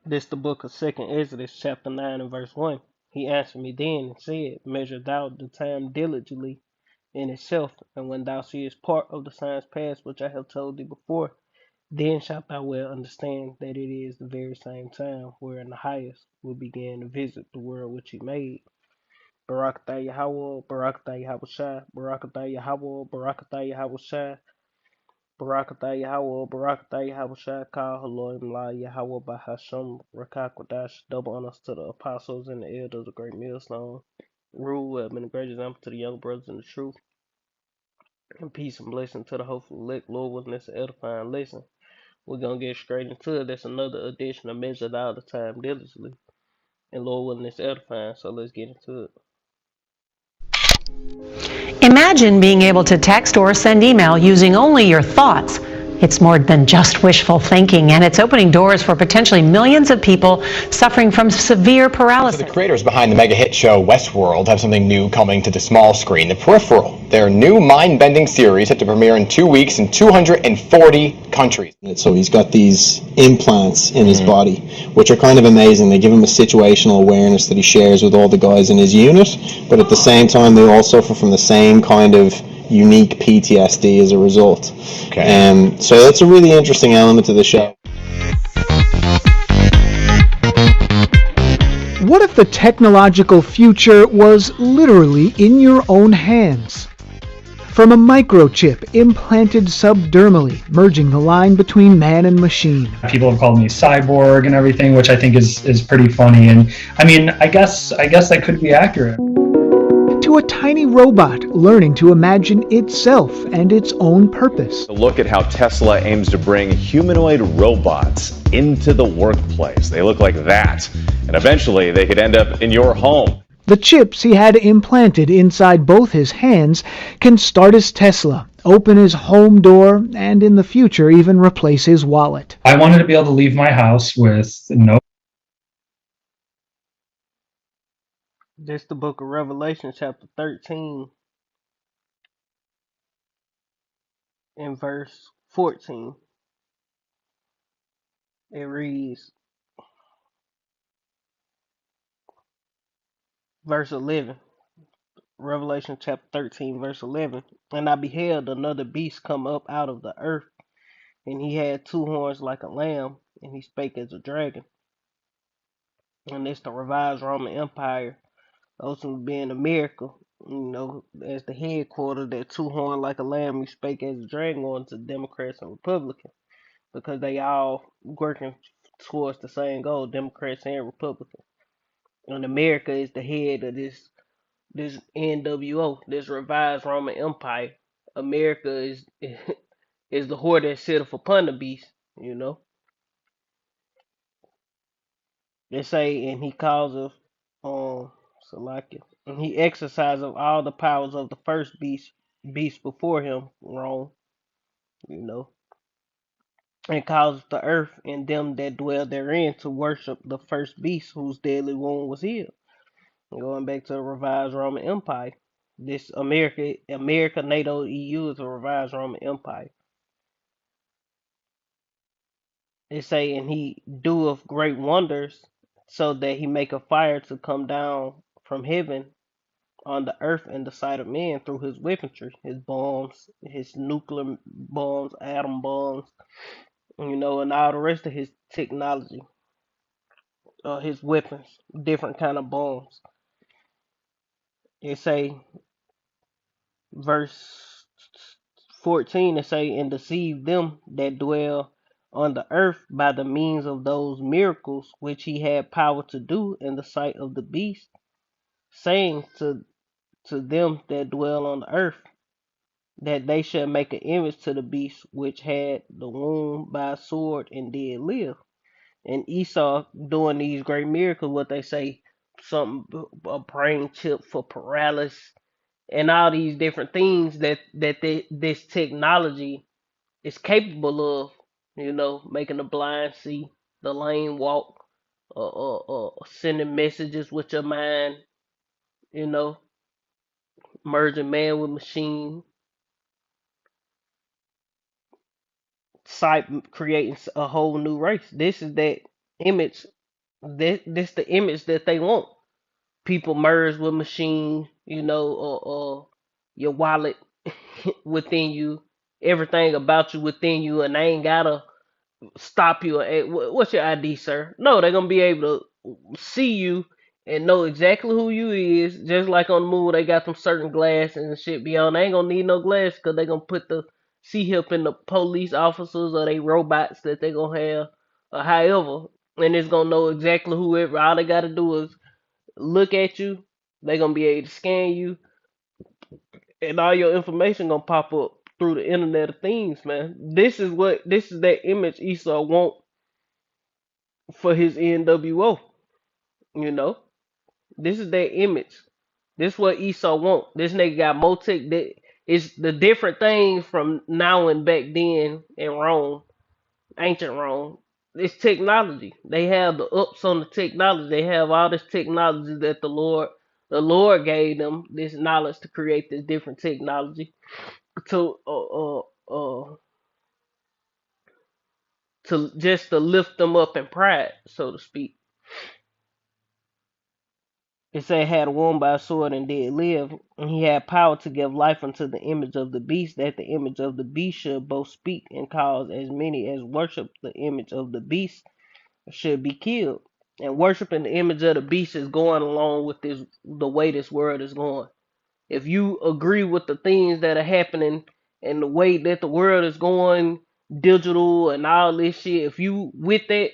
This the book of Second Exodus, chapter 9 and verse 1. He answered me then and said, Measure thou the time diligently in itself, and when thou seest part of the signs past which I have told thee before, then shalt thou well understand that it is the very same time wherein the highest will begin to visit the world which he made. Barakatah Yahweh, Barakatah Yahweh Shai, Barakatah Yahweh, Barakatah Yahweh Shai, Barakatah Yahweh, Barakatah Yahweh Shai, Kal Haloim La Yahweh Bahasham, Rakakwadash, double honors to the apostles and the elders of Great Millstone. Rule have been a great example to the young brothers in the truth, and peace and blessing to the hopeful elect. Lord, wasn't this an edifying lesson? We're gonna get straight into it. That's another edition of Measured All the Time Diligently. And Lord, wasn't this edifying? So let's get into it. Imagine being able to text or send email using only your thoughts. It's more than just wishful thinking, and it's opening doors for potentially millions of people suffering from severe paralysis. So the creators behind the mega hit show Westworld have something new coming to the small screen, The Peripheral. Their new mind-bending series set to premiere in 2 weeks in 240 countries. So he's got these implants in his body, which are kind of amazing. They give him a situational awareness that he shares with all the guys in his unit, but at the same time they all suffer from the same kind of unique PTSD as a result. Okay. So that's a really interesting element to the show. What if the technological future was literally in your own hands? From a microchip implanted subdermally, merging the line between man and machine. People have called me cyborg and everything, which I think is pretty funny. And I mean, I guess that could be accurate. To a tiny robot learning to imagine itself and its own purpose. Look at how Tesla aims to bring humanoid robots into the workplace. They look like that, and eventually they could end up in your home. The chips he had implanted inside both his hands can start his Tesla, open his home door, and in the future even replace his wallet. I wanted to be able to leave my house with no. This the book of Revelation, chapter 13, and verse 14. It reads, verse 11. Revelation chapter 13, verse 11. And I beheld another beast come up out of the earth, and he had two horns like a lamb, and he spake as a dragon. And it's the revised Roman Empire, also being America, as the headquarters, that two horn like a lamb, he spake as a dragon on to Democrats and Republicans, because they all working towards the same goal, Democrats and Republicans. And America is the head of this NWO, this revised Roman Empire. America is is the whore that sitteth upon the beast, you know. They say, and he causeth Salakia, and he exerciseth all the powers of the first beast before him, wrong, you know, and causeth the earth and them that dwell therein to worship the first beast whose deadly wound was healed. Going back to the revised Roman Empire. This America, NATO, EU is a revised Roman Empire. It say, and he doeth great wonders, so that he make a fire to come down from heaven on the earth in the sight of men through his weaponry, his bombs, his nuclear bombs, atom bombs, and all the rest of his technology, his weapons, different kind of bombs. It say, verse 14, it say, and deceive them that dwell on the earth by the means of those miracles which he had power to do in the sight of the beast, saying to them that dwell on the earth, that they should make an image to the beast which had the wound by a sword and did live. And Esau doing these great miracles, what they say, something, a brain chip for paralysis, and all these different things this technology is capable of, making the blind see, the lame walk, sending messages with your mind, you know, merging man with machine, sight, creating a whole new race. This is that image. This the image that they want. People merge with machines, or your wallet within you, everything about you within you, and they ain't gotta stop you. Hey, what's your ID, sir? No, they're gonna be able to see you and know exactly who you is. Just like on the move, they got them certain glasses and shit beyond. They ain't gonna need no glass because they gonna put the C-hip in the police officers or they robots that they gonna have, or however, and it's gonna know exactly whoever. All they gotta do is look at you. They gonna be able to scan you, and all your information gonna pop up through the Internet of Things, man. This is that image Esau want for his NWO. You know, this is their image. This what Esau want. This nigga got more tech. That it's the different things from now and back then in Rome, ancient Rome. It's technology. They have the ups on the technology. They have all this technology that the Lord gave them this knowledge to create this different technology to just to lift them up in pride, so to speak. It said, had a woman by a sword and did live, and he had power to give life unto the image of the beast, that the image of the beast should both speak and cause as many as worship the image of the beast should be killed. And worshiping the image of the beast is going along with the way this world is going. If you agree with the things that are happening and the way that the world is going, digital and all this shit, if you with that,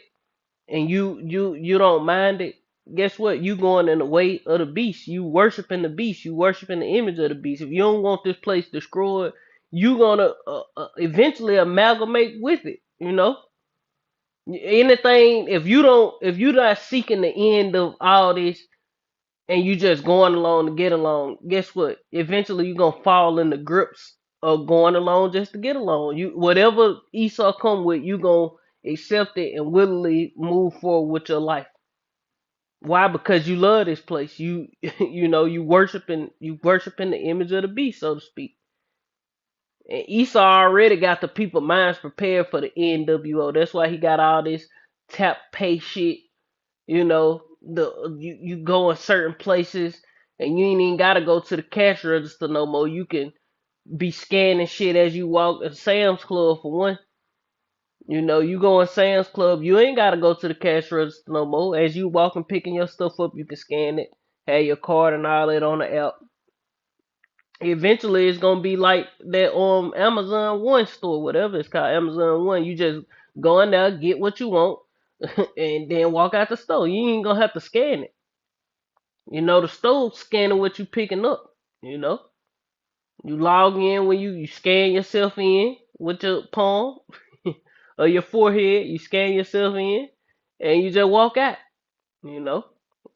and you don't mind it, guess what? You going in the way of the beast. You worshiping the beast. You worshiping the image of the beast. If you don't want this place destroyed, you gonna eventually amalgamate with it. Anything. If you're not seeking the end of all this, and you just going along to get along, guess what? Eventually, you're gonna fall in the grips of going along just to get along. You whatever Esau come with, you gonna accept it and willingly move forward with your life. Why? Because you love this place. You you worshiping the image of the beast, so to speak. And Esau already got the people minds prepared for the NWO. That's why he got all this tap pay shit. You go in certain places and you ain't even gotta go to the cash register no more. You can be scanning shit as you walk at Sam's Club for one. You go in Sam's Club, you ain't gotta go to the cash register no more. As you walking picking your stuff up, you can scan it, have your card and all that on the app. Eventually it's gonna be like that Amazon One store, whatever it's called, Amazon One. You just go in there, get what you want, and then walk out the store. You ain't gonna have to scan it. The store scanning what you picking up. You know, you log in when you scan yourself in with your palm or your forehead. You scan yourself in, and you just walk out. You know,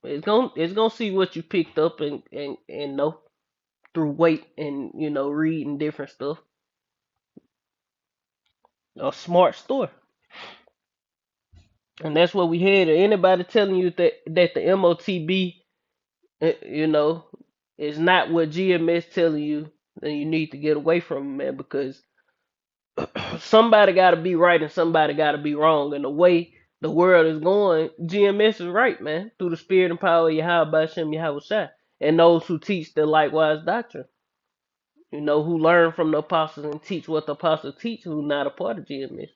it's gonna see what you picked up and know through weight and reading different stuff. A smart store, and that's what we had. Anybody telling you that the MOTB, you know, is not what GMS telling you, then you need to get away from it, man, because somebody got to be right and somebody got to be wrong. And the way the world is going, GMS is right, man, through the spirit and power of Yahweh Bashem Yahweh Shai. And those who teach the likewise doctrine, who learn from the apostles and teach what the apostles teach, who not a part of GMS,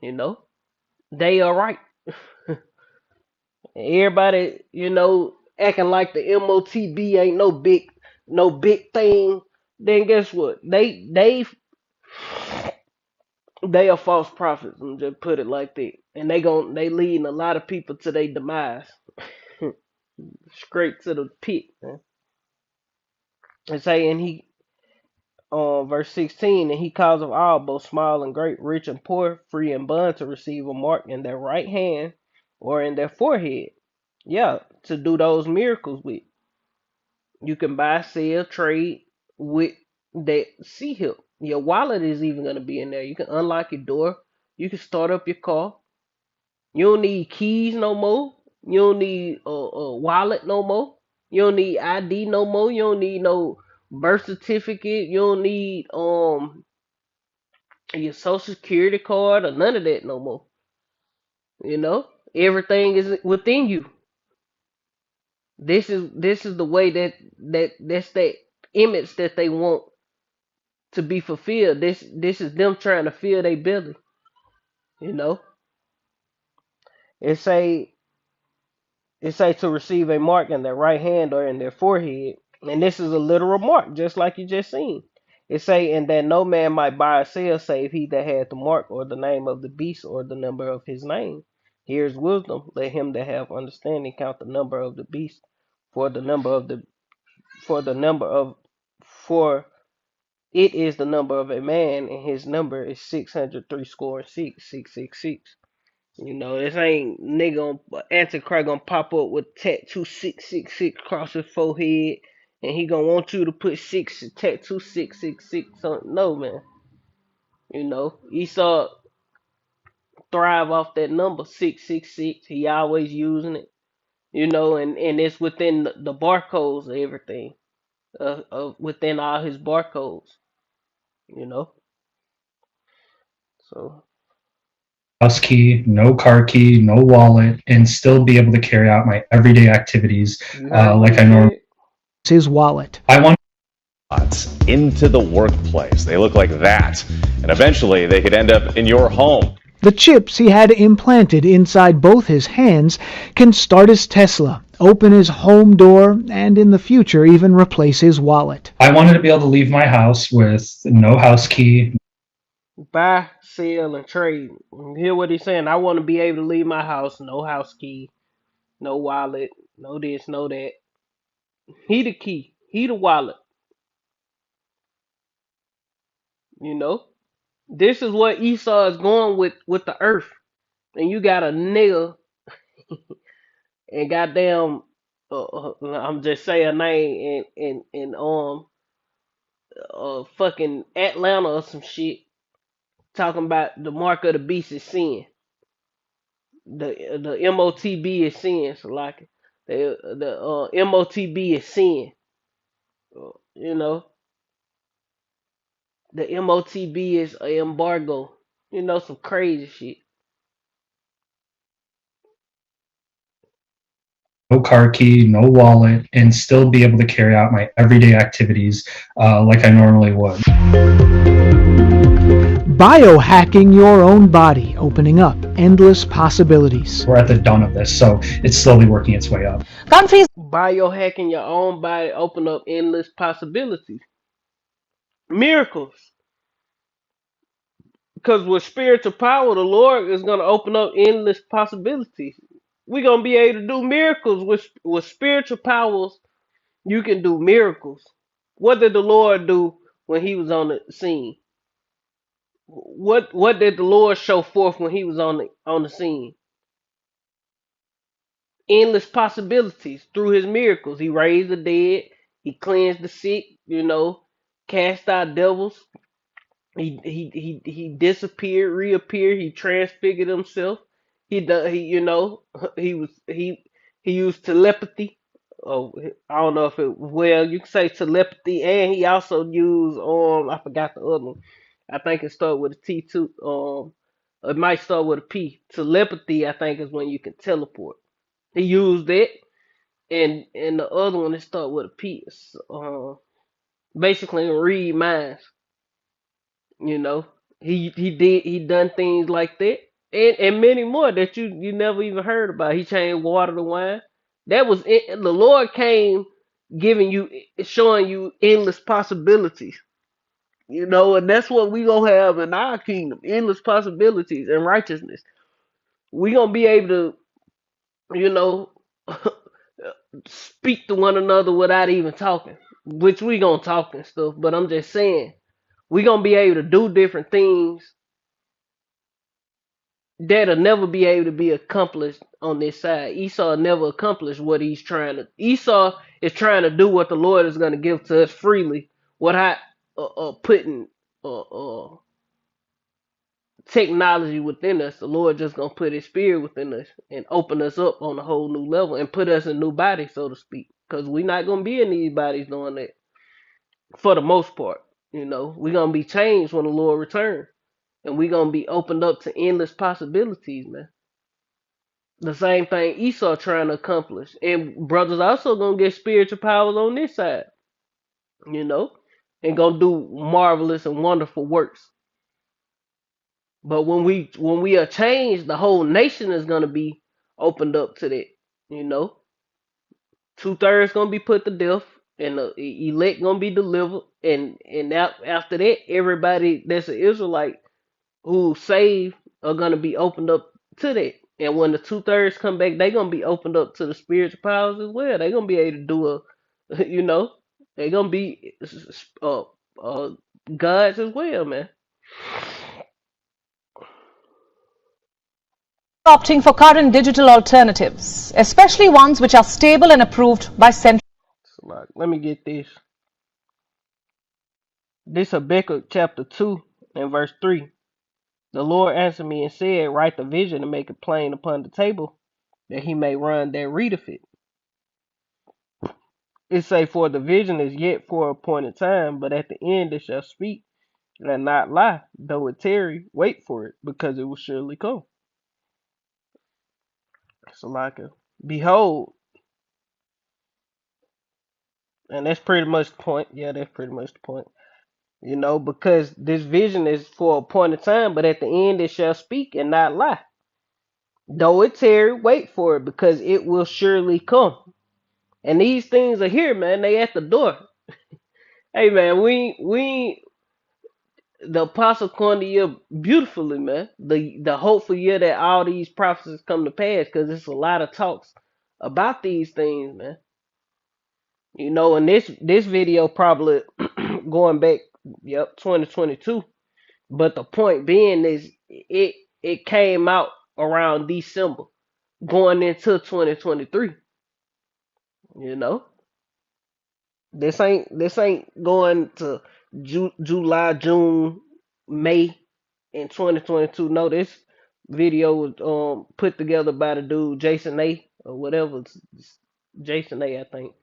you know, they are right. Everybody, acting like the MOTB ain't no big thing. Then guess what? They are false prophets, and just put it like that. And they leading a lot of people to their demise, straight to the pit, man. And saying verse 16, and he caused of all, both small and great, rich and poor, free and bond, to receive a mark in their right hand or in their forehead. Yeah, to do those miracles with. You can buy, sell, trade with that C-hip. Your wallet is even going to be in there. You can unlock your door. You can start up your car. You don't need keys no more. You don't need a wallet no more. You don't need ID no more. You don't need no birth certificate. You don't need your social security card or none of that no more. You know? Everything is within you. This is the way that's that image that they want to be fulfilled. This is them trying to fill their belly. You know, it say it say to receive a mark in their right hand or in their forehead, and this is a literal mark, just like you just seen. It say, and that no man might buy or sell save he that had the mark or the name of the beast or the number of his name. Here's wisdom. Let him that have understanding count the number of the beast, for the number of the for the number of for it is the number of a man, and his number is 603 score and 666. You know, this ain't nigga Antichrist gonna pop up with tattoo 666 across his forehead, and he gonna want you to put tattoo 666 on. No, man. You know, Esau thrive off that number 666. He always using it. You know, and it's within the barcodes of everything. Within all his barcodes. You know, so House key, no car key, no wallet, and still be able to carry out my everyday activities you heard what like he I normally. said. His wallet. I want into the workplace. They look like that. And eventually they could end up in your home. The chips he had implanted inside both his hands can start his Tesla, open his home door, and in the future even replace his wallet. I wanted to be able to leave my house with no house key. Buy, sell, and trade. Hear what he's saying. I want to be able to leave my house, no house key, no wallet, no this, no that. He the key. He the wallet. You know. This is what Esau is going with the earth. And you got a nigga and goddamn, I'm just saying a name in fucking Atlanta or some shit talking about the mark of the beast is sin. The MOTB is sin. So like the MOTB is sin. You know, the MOTB is a embargo. You know, some crazy shit. No car key, no wallet, and still be able to carry out my everyday activities like I normally would. Biohacking your own body, opening up endless possibilities. We're at the dawn of this, so it's slowly working its way up. Biohacking your own body open up endless possibilities. Miracles. Because with spiritual power, the Lord is going to open up endless possibilities. We're going to be able to do miracles with spiritual powers. You can do miracles. What did the Lord do when he was on the scene? What did the Lord show forth when he was on the scene? Endless possibilities through his miracles. He raised the dead, he cleansed the sick, you know, cast out devils. He disappeared, reappeared, he transfigured himself. He you know, he was he used telepathy. Oh, I don't know if it well you can say telepathy, and he also used I forgot the other one. I think it started with a T too. It might start with a P. Telepathy, I think, is when you can teleport. He used it, and the other one it start with a P. It's, basically read minds. You know, he done things like that, and many more that you never even heard about. He changed water to wine. That was it. The Lord came giving you, showing you endless possibilities. You know, and that's what we gonna have in our kingdom: endless possibilities and righteousness. We gonna be able to, you know, speak to one another without even talking. Which we gonna talk and stuff, but I'm just saying we gonna be able to do different things that'll never be able to be accomplished on this side. Esau never accomplished what he's trying to. Esau is trying to do what the Lord is going to give to us freely without putting technology within us. The Lord just going to put His Spirit within us and open us up on a whole new level and put us in new bodies, so to speak. Because we're not going to be in these bodies doing that for the most part. You know, we're going to be changed when the Lord returns. And we're going to be opened up to endless possibilities, man. The same thing Esau trying to accomplish. And brothers also gonna get spiritual powers on this side, you know, and gonna do marvelous and wonderful works. But when we are changed, the whole nation is gonna be opened up to that, you know. 2/3 gonna be put to death, and the elect gonna be delivered, and after that, everybody that's an Israelite who saved are gonna be opened up to that. And when the 2/3 come back, they gonna be opened up to the spiritual powers as well. They gonna be able to do a, you know, they gonna be uh gods as well, man. Opting for current digital alternatives, especially ones which are stable and approved by central. So like, let me get this. This Habakkuk chapter 2 and verse 3. The Lord answered me and said, write the vision and make it plain upon the table, that he may run that readeth it. It say, for the vision is yet for a appointed time, but at the end it shall speak and not lie. Though it tarry, wait for it, because it will surely come. So like a behold, and that's pretty much the point. Yeah, that's pretty much the point. You know, because this vision is for a appointed time, but at the end it shall speak and not lie. Though it tarry, wait for it, because it will surely come. And these things are here, man. They at the door. Hey, man, we the apostle coined the year beautifully, man. The hopeful year that all these prophecies come to pass, because it's a lot of talks about these things, man. You know, and this video probably going back, yep, 2022. But the point being is, it came out around December, going into 2023. You know, this ain't going to July, June, May in 2022. No, this video was put together by the dude Jason A or whatever, Jason A, I think,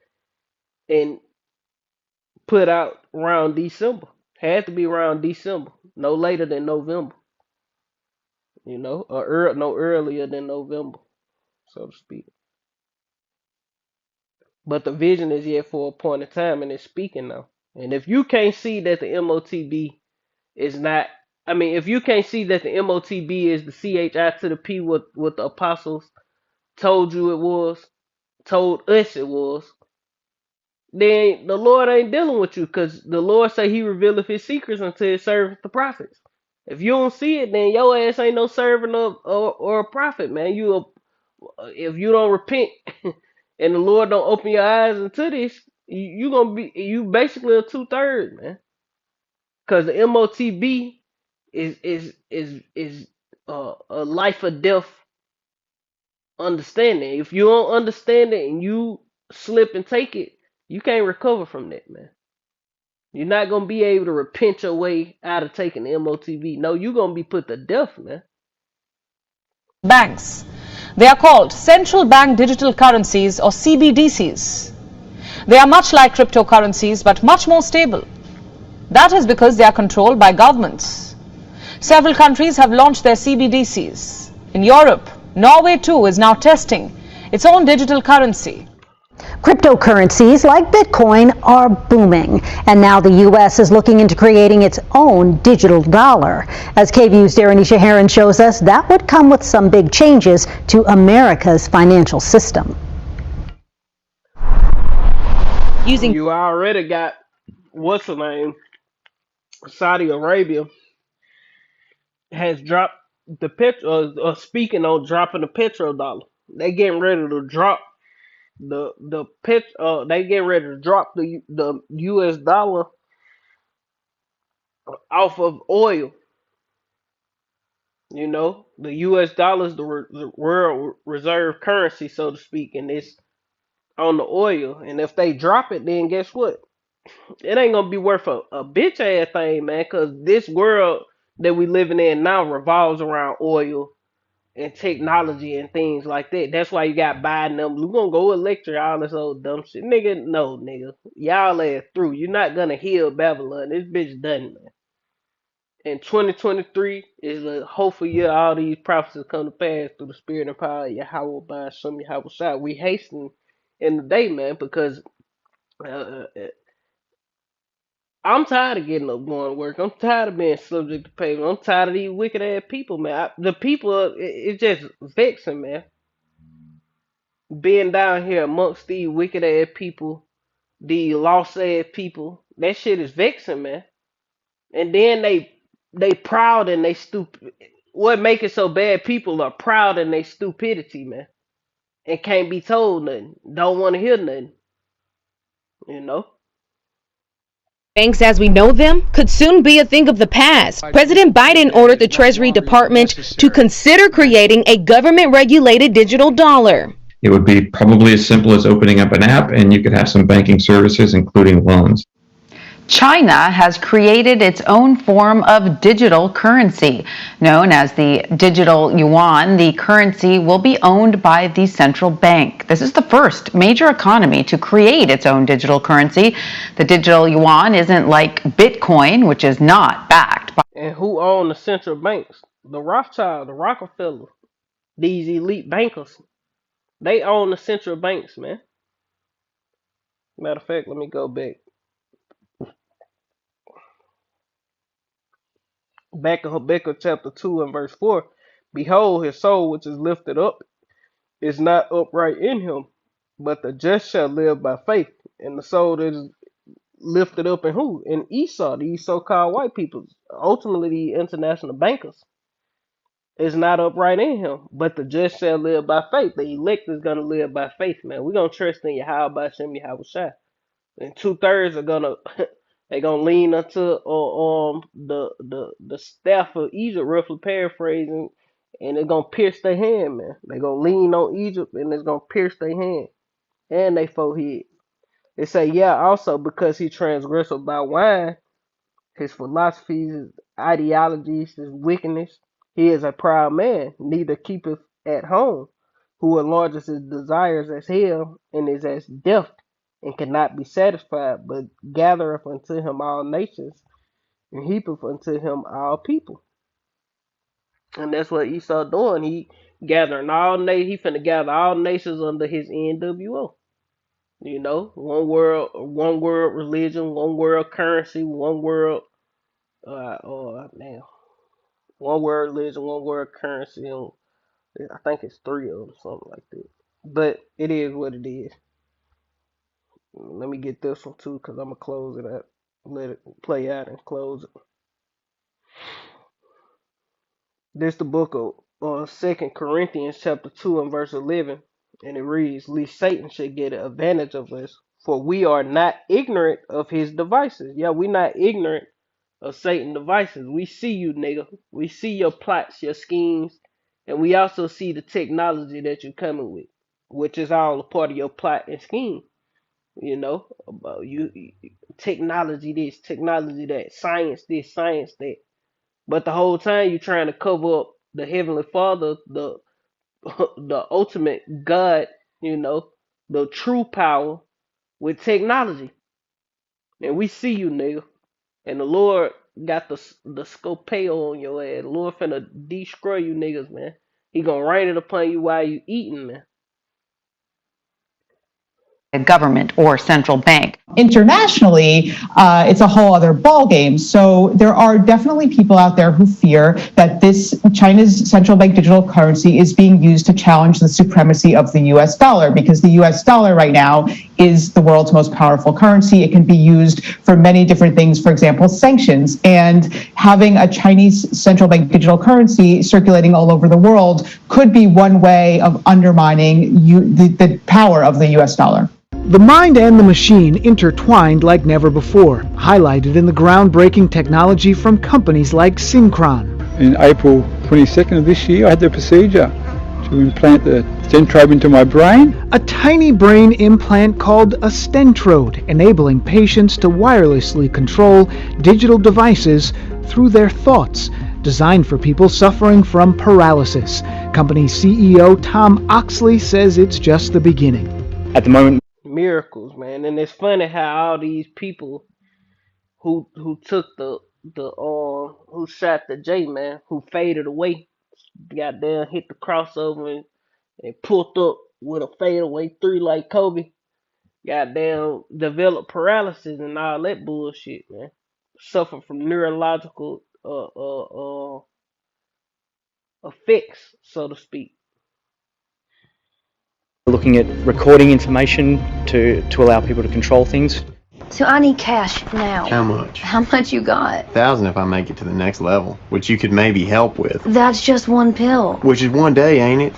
and put out around December. Had to be around December, no later than November. You know, or no earlier than November, so to speak. But the vision is yet for a point of time, and it's speaking now. And if you can't see that the MOTB is not, I mean, if you can't see that the MOTB is the CHI to the P, what the apostles told you it was, told us it was, then the Lord ain't dealing with you, because the Lord say he revealeth his secrets unto his servants the prophets. If you don't see it, then your ass ain't no servant of or a prophet, man. If you don't repent and the Lord don't open your eyes into this, you gonna be, you basically a 2/3, man. Because the MOTB is a life or death understanding. If you don't understand it and you slip and take it, you can't recover from that, man. You're not gonna be able to repent your way out of taking the MOTB. No, you're gonna be put to death, man. Banks. They are called central bank digital currencies or CBDCs. They are much like cryptocurrencies but much more stable. That is because they are controlled by governments. Several countries have launched their CBDCs. In Europe, Norway too is now testing its own digital currency. Cryptocurrencies like Bitcoin are booming, and now the U.S. is looking into creating its own digital dollar. As KVU's Darenisha Heron shows us, that would come with some big changes to America's financial system. You already got, what's the name? Saudi Arabia has dropped the speaking on dropping the petrodollar. They getting ready to drop they getting ready to drop the US dollar off of oil. You know, the US dollar is the world reserve currency, so to speak, and it's on the oil. And if they drop it, then guess what? It ain't gonna be worth a bitch ass thing, man. Cause this world that we living in now revolves around oil and technology and things like that. That's why you got Biden them. We gonna go electric, all this old dumb shit, nigga. No, nigga, y'all ass through. You're not gonna heal Babylon. This bitch done, man. And 2023 is a hopeful year. All these prophecies come to pass through the spirit and power of Yahweh by some Yahweh Shai. We hasten in the day, man, because uh, I'm tired of getting up going to work. I'm tired of being subject to payment. I'm tired of these wicked ass people, man. The people, it's just vexing, man. Being down here amongst these wicked ass people, these lost ass people, that shit is vexing, man. And then they proud and they stupid. What make it so bad? People are proud in their stupidity, man, and can't be told nothing. Don't want to hear nothing, you know. Banks as we know them could soon be a thing of the past. President Biden ordered the Treasury Department to consider creating a government-regulated digital dollar. It would be probably as simple as opening up an app and you could have some banking services, including loans. China has created its own form of digital currency. Known as the digital yuan, the currency will be owned by the central bank. This is the first major economy to create its own digital currency. The digital yuan isn't like Bitcoin, which is not backed by. And who own the central banks? The Rothschild, the Rockefeller, these elite bankers. They own the central banks, man. Matter of fact, let me go back. Back in Habakkuk chapter 2 and verse 4. Behold, his soul which is lifted up is not upright in him, but the just shall live by faith. And the soul that is lifted up in who? In Esau, these so-called white people, ultimately the international bankers, is not upright in him. But the just shall live by faith. The elect is gonna live by faith, man. We're gonna trust in Yahweh by Shem Yahweh Shai. And 2/3 are gonna they gonna lean unto the staff of Egypt, roughly paraphrasing, and it's gonna pierce their hand, man. They gonna lean on Egypt and it's gonna pierce their hand and they forehead. They say, yeah, also because he transgressed by wine, his philosophies, his ideologies, his wickedness, he is a proud man, neither keepeth at home, who enlarges his desires as hell, and is as death, and cannot be satisfied, but gathereth unto him all nations, and heapeth unto him all people. And that's what Esau doing. He gathering all nations. He finna gather all nations under his NWO. You know, one world religion, one world currency, one world man, one world religion, one world currency. And I think it's three of them, something like that. But it is what it is. Let me get this one too, cause I'm gonna close it out, let it play out, and close it. This the book of 2 Corinthians chapter 2 and verse 11, and it reads, "Lest Satan should get an advantage of us, for we are not ignorant of his devices." Yeah, we not ignorant of Satan devices. We see you, nigga. We see your plots, your schemes, and we also see the technology that you're coming with, which is all a part of your plot and scheme. You know, about technology this, technology that, science this, science that. But the whole time you're trying to cover up the Heavenly Father, the the ultimate God, you know, the true power with technology. And we see you, nigga. And the Lord got the scopeo on your ass. The Lord finna destroy you niggas, man. He gonna rain it upon you while you eating, man. A government or central bank. Internationally, it's a whole other ballgame. So there are definitely people out there who fear that this China's central bank digital currency is being used to challenge the supremacy of the U.S. dollar, because the U.S. dollar right now is the world's most powerful currency. It can be used for many different things, for example, sanctions. And having a Chinese central bank digital currency circulating all over the world could be one way of undermining the power of the U.S. dollar. The mind and the machine intertwined like never before, highlighted in the groundbreaking technology from companies like Synchron. In April 22nd of this year, I had the procedure to implant the stentrode into my brain. A tiny brain implant called a stentrode, enabling patients to wirelessly control digital devices through their thoughts, designed for people suffering from paralysis. Company CEO Tom Oxley says it's just the beginning. At the moment, Miracles, man. And it's funny how all these people who took the the who shot the J man who faded away. Goddamn hit the crossover and pulled up with a fadeaway three like Kobe. Goddamn developed paralysis and all that bullshit, man. Suffered from neurological effects, so to speak. Looking at recording information to allow people to control things. So I need cash now. How much? How much you got? 1,000 if I make it to the next level, which you could maybe help with. That's just one pill. Which is one day, ain't it?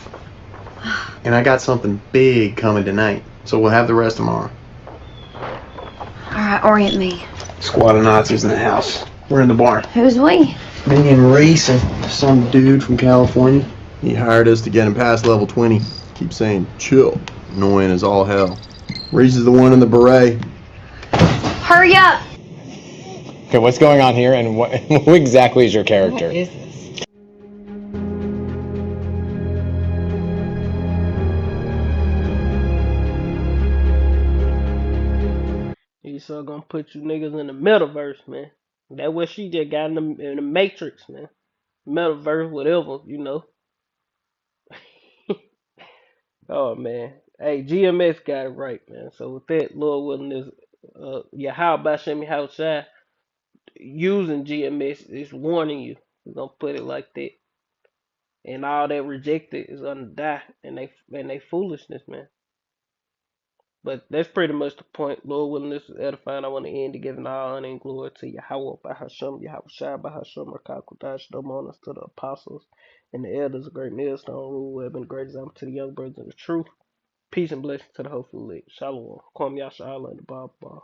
And I got something big coming tonight, so we'll have the rest tomorrow. Alright, orient me. Squad of Nazis in the house. We're in the barn. Who's we? Me and Reese and some dude from California. He hired us to get him past level 20. Keep saying, chill. Annoying as all hell. Reese is the one in the beret. Hurry up! Okay, what's going on here, and what who exactly is your character? What is this? He's so gonna put you niggas in the metaverse, man. That what she just got in the Matrix, man. Metaverse, whatever, you know. Oh man. Hey, GMS got it right, man. So with that, Lord willing, is yeah, how about Shemi Haushai using GMS is warning you. We're gonna put it like that. And all that rejected is gonna die and they foolishness, man. But that's pretty much the point. Lord willing, this is edifying. I want to end to giving all honor and glory to Yahweh, Bahasham, Yahweh Shai, Bahasham, Rakakwadash, Domonas, to the apostles and the elders of Great Millstone, rule, who have been great example to the young brothers in the truth. Peace and blessings to the whole elect. Shalom. Kwam Yasha Allah and the Baba.